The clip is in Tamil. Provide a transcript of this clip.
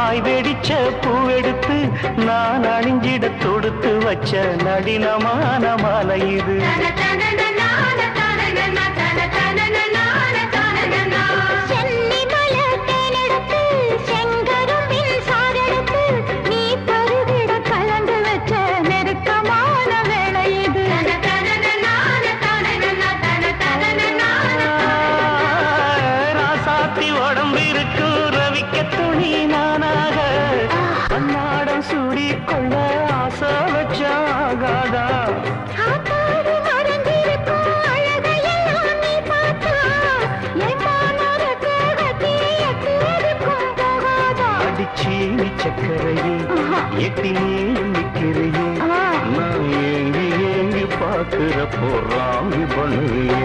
வாய் வெடிச்ச பூவெடுத்து நான் அணிஞ்சிட தொடுத்து வச்ச நடினமான மாலை இது. துணி நானாக அன்னாடம் சூடிக்கொள்ள ஆசை வச்சாகாதா? அடிச்சீனி சக்கரையே எட்டினே நிற்கிறையே நான் ஏங்கி ஏங்கி பார்க்கிற போறாமி பண்ணுவே.